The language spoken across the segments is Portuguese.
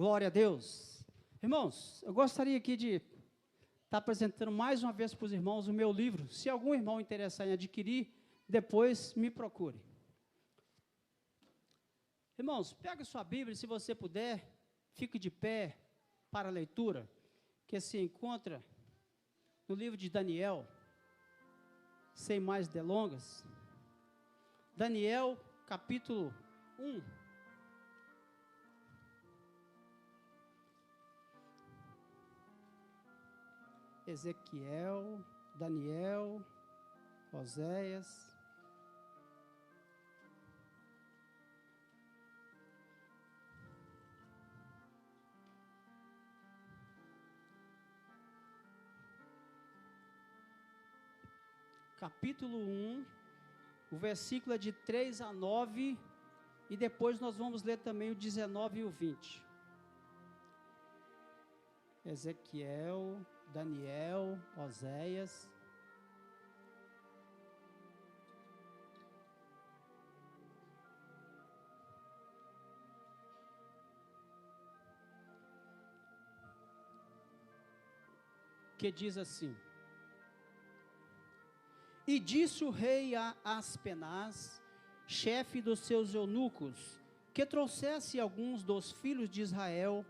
Glória a Deus. Irmãos, eu gostaria aqui de estar apresentando mais uma vez para os irmãos o meu livro. Se algum irmão interessar em adquirir, depois me procure. Irmãos, pega sua Bíblia, se você puder, fique de pé para a leitura, que se encontra no livro de Daniel, sem mais delongas. Daniel, capítulo 1. Ezequiel, Daniel, Oséias. Capítulo 1, o versículo é de 3 a 9, e depois nós vamos ler também o 19 e o 20. Ezequiel, Daniel, Oséias. Que diz assim: E disse o rei a Aspenaz, chefe dos seus eunucos, que trouxesse alguns dos filhos de Israel,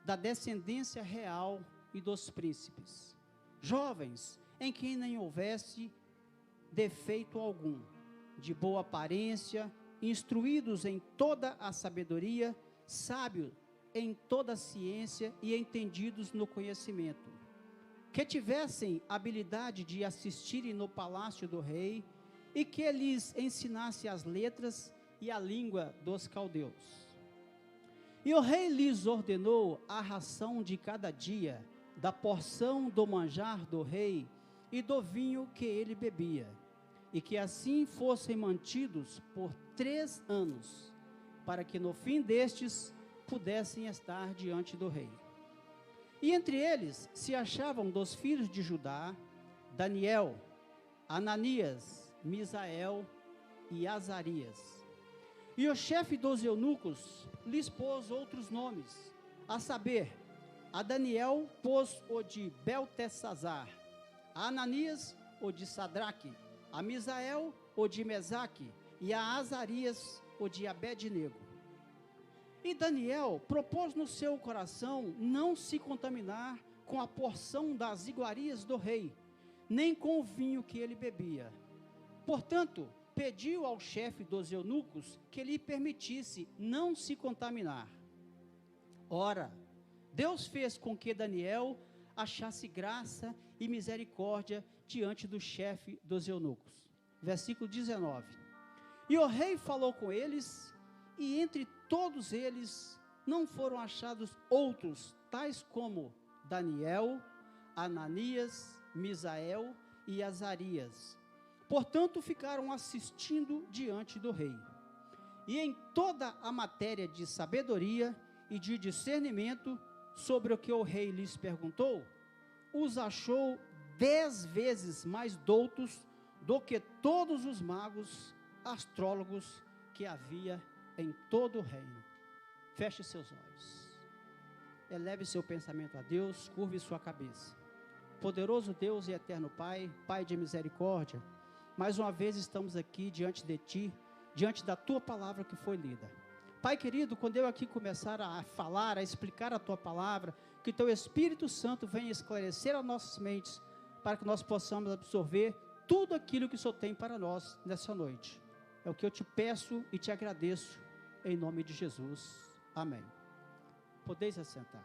da descendência real e dos príncipes, jovens, em quem nem houvesse defeito algum, de boa aparência, instruídos em toda a sabedoria, sábios em toda a ciência e entendidos no conhecimento, que tivessem habilidade de assistirem no palácio do rei, e que lhes ensinasse as letras e a língua dos caldeus. E o rei lhes ordenou a ração de cada dia, da porção do manjar do rei e do vinho que ele bebia, e que assim fossem mantidos por 3 anos, para que no fim destes pudessem estar diante do rei. E entre eles se achavam dos filhos de Judá, Daniel, Ananias, Misael e Azarias. E o chefe dos eunucos lhes pôs outros nomes, a saber, a Daniel pôs o de Beltesazar, a Ananias o de Sadraque, a Misael o de Mesaque, e a Azarias o de Abednego. E Daniel propôs no seu coração não se contaminar com a porção das iguarias do rei, nem com o vinho que ele bebia. Portanto, pediu ao chefe dos eunucos que lhe permitisse não se contaminar. Ora, Deus fez com que Daniel achasse graça e misericórdia diante do chefe dos eunucos. Versículo 19. E o rei falou com eles, e entre todos eles não foram achados outros, tais como Daniel, Ananias, Misael e Azarias. Portanto, ficaram assistindo diante do rei. E em toda a matéria de sabedoria e de discernimento, sobre o que o rei lhes perguntou, os achou 10 vezes mais doutos do que todos os magos, astrólogos que havia em todo o reino. Feche seus olhos. Eleve seu pensamento a Deus, curve sua cabeça. Poderoso Deus e eterno Pai, Pai de misericórdia, mais uma vez estamos aqui diante de Ti, diante da Tua palavra que foi lida. Pai querido, quando eu aqui começar a falar, a explicar a Tua palavra, que Teu Espírito Santo venha esclarecer as nossas mentes, para que nós possamos absorver tudo aquilo que o Senhor tem para nós nessa noite. É o que eu te peço e te agradeço, em nome de Jesus. Amém. Podeis assentar.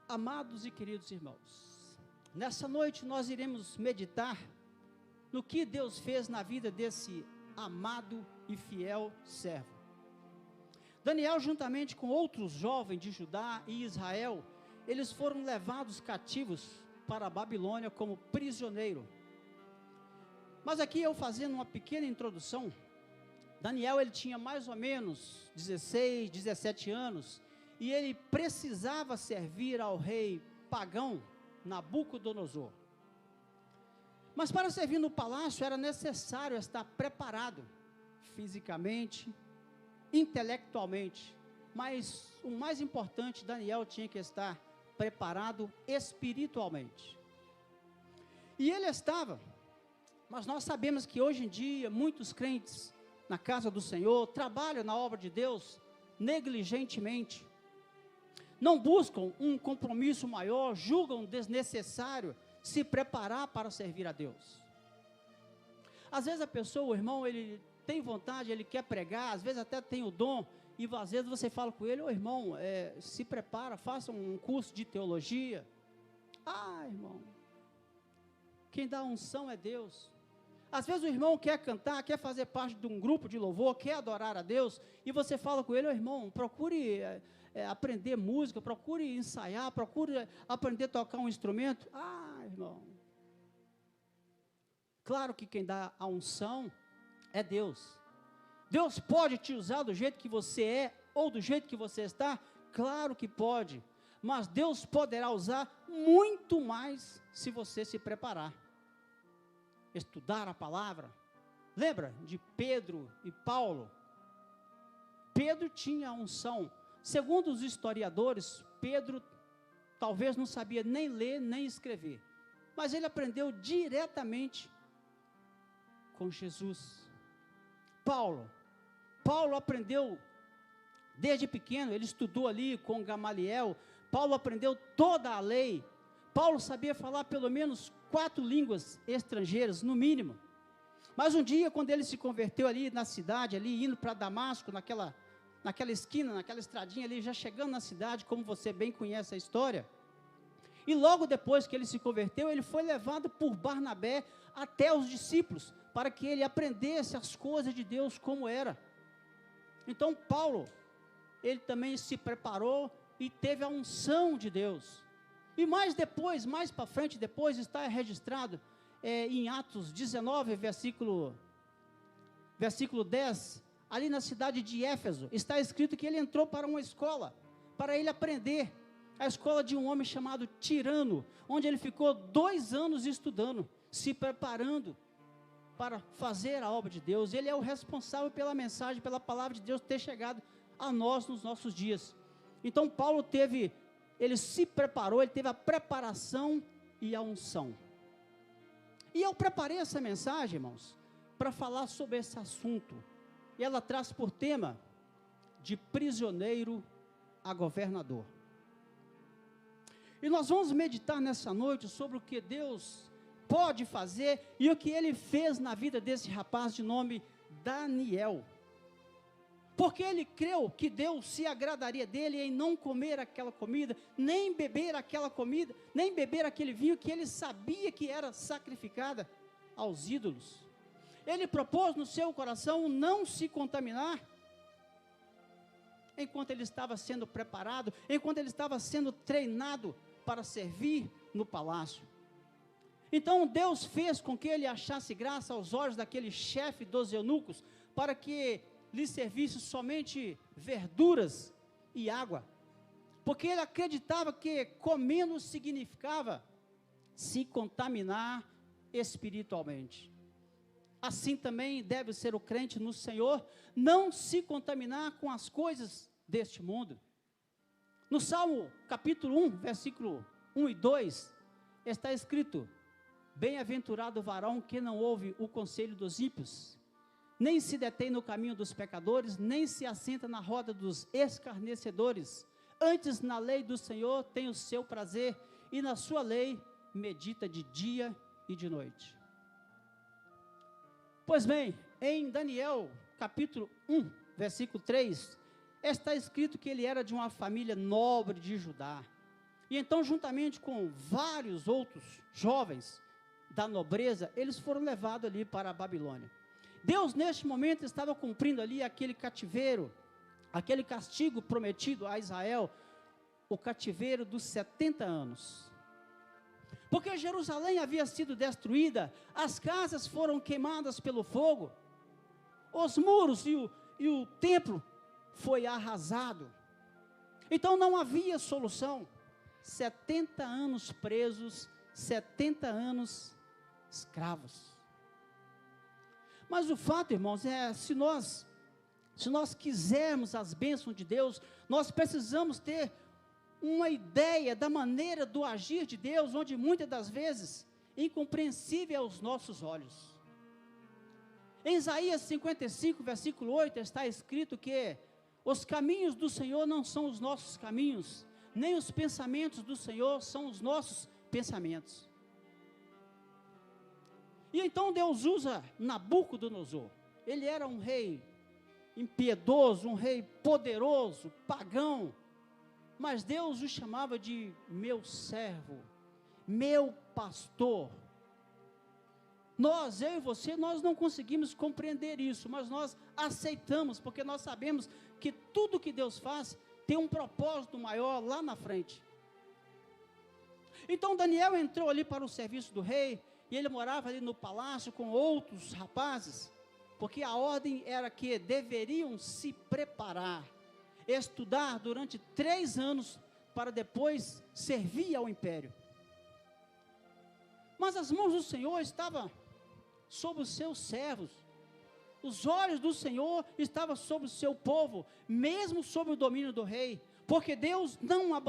Amados e queridos irmãos, nessa noite nós iremos meditar no que Deus fez na vida desse amado e fiel servo. Daniel, juntamente com outros jovens de Judá e Israel, eles foram levados cativos para a Babilônia como prisioneiro. Mas aqui eu fazendo uma pequena introdução, Daniel ele tinha mais ou menos 16, 17 anos, e ele precisava servir ao rei pagão Nabucodonosor. Mas para servir no palácio era necessário estar preparado, fisicamente, intelectualmente. Mas o mais importante, Daniel tinha que estar preparado espiritualmente. E ele estava, mas nós sabemos que hoje em dia, muitos crentes na casa do Senhor trabalham na obra de Deus negligentemente. Não buscam um compromisso maior, julgam desnecessário se preparar para servir a Deus. Às vezes a pessoa, o irmão, ele tem vontade, ele quer pregar, às vezes até tem o dom, e às vezes você fala com ele: ô irmão, se prepara, faça um curso de teologia. Ah, irmão, quem dá unção é Deus. Às vezes o irmão quer cantar, quer fazer parte de um grupo de louvor, quer adorar a Deus, e você fala com ele: ô irmão, procure aprender música, procure ensaiar, procure aprender a tocar um instrumento. Ah, irmão, claro que quem dá a unção é Deus. Deus pode te usar do jeito que você é, ou do jeito que você está, claro que pode, mas Deus poderá usar muito mais se você se preparar, estudar a palavra. Lembra de Pedro e Paulo? Pedro tinha a unção. Segundo os historiadores, Pedro talvez não sabia nem ler, nem escrever, mas ele aprendeu diretamente com Jesus. Paulo aprendeu desde pequeno, ele estudou ali com Gamaliel. Paulo aprendeu toda a lei. Paulo sabia falar pelo menos 4 línguas estrangeiras, no mínimo. Mas um dia, quando ele se converteu ali na cidade, ali indo para Damasco, naquela esquina, naquela estradinha ali, já chegando na cidade, como você bem conhece a história, e logo depois que ele se converteu, ele foi levado por Barnabé até os discípulos, para que ele aprendesse as coisas de Deus como era. Então Paulo, ele também se preparou e teve a unção de Deus. E mais para frente, depois está registrado em Atos 19, versículo 10, ali na cidade de Éfeso, está escrito que ele entrou para uma escola, para ele aprender, a escola de um homem chamado Tirano, onde ele ficou 2 anos estudando, se preparando para fazer a obra de Deus. Ele é o responsável pela mensagem, pela palavra de Deus ter chegado a nós nos nossos dias. Então Paulo ele se preparou, ele teve a preparação e a unção. E eu preparei essa mensagem, irmãos, para falar sobre esse assunto, e ela traz por tema: de prisioneiro a governador. E nós vamos meditar nessa noite sobre o que Deus pode fazer e o que Ele fez na vida desse rapaz de nome Daniel. Porque ele creu que Deus se agradaria dele em não comer aquela comida, nem beber aquela comida, nem beber aquele vinho que ele sabia que era sacrificada aos ídolos. Ele propôs no seu coração não se contaminar, enquanto ele estava sendo preparado, enquanto ele estava sendo treinado para servir no palácio. Então Deus fez com que ele achasse graça aos olhos daquele chefe dos eunucos, para que lhe servisse somente verduras e água, porque ele acreditava que comendo significava se contaminar espiritualmente. Assim também deve ser o crente no Senhor, não se contaminar com as coisas deste mundo. No Salmo capítulo 1, versículo 1 e 2, está escrito: bem-aventurado o varão que não ouve o conselho dos ímpios, nem se detém no caminho dos pecadores, nem se assenta na roda dos escarnecedores. Antes na lei do Senhor tem o seu prazer, e na sua lei medita de dia e de noite. Pois bem, em Daniel capítulo 1, versículo 3, está escrito que ele era de uma família nobre de Judá. E então, juntamente com vários outros jovens da nobreza, eles foram levados ali para a Babilônia. Deus, neste momento, estava cumprindo ali aquele cativeiro, aquele castigo prometido a Israel, o cativeiro dos 70 anos. Porque Jerusalém havia sido destruída, as casas foram queimadas pelo fogo, os muros e o templo foi arrasado. Então não havia solução. 70 anos presos, 70 anos escravos. Mas o fato, irmãos, se nós quisermos as bênçãos de Deus, nós precisamos ter uma ideia da maneira do agir de Deus, onde muitas das vezes incompreensível aos nossos olhos. Em Isaías 55, versículo 8, está escrito que os caminhos do Senhor não são os nossos caminhos, nem os pensamentos do Senhor são os nossos pensamentos. E então Deus usa Nabucodonosor. Ele era um rei impiedoso, um rei poderoso, pagão, mas Deus o chamava de meu servo, meu pastor. Eu e você, nós não conseguimos compreender isso, mas nós aceitamos, porque nós sabemos que tudo que Deus faz tem um propósito maior lá na frente. Então Daniel entrou ali para o serviço do rei, e ele morava ali no palácio com outros rapazes, porque a ordem era que deveriam se preparar, estudar durante 3 anos, para depois servir ao império. Mas as mãos do Senhor estavam sobre os seus servos, os olhos do Senhor estavam sobre o seu povo, mesmo sob o domínio do rei, porque Deus não abandonou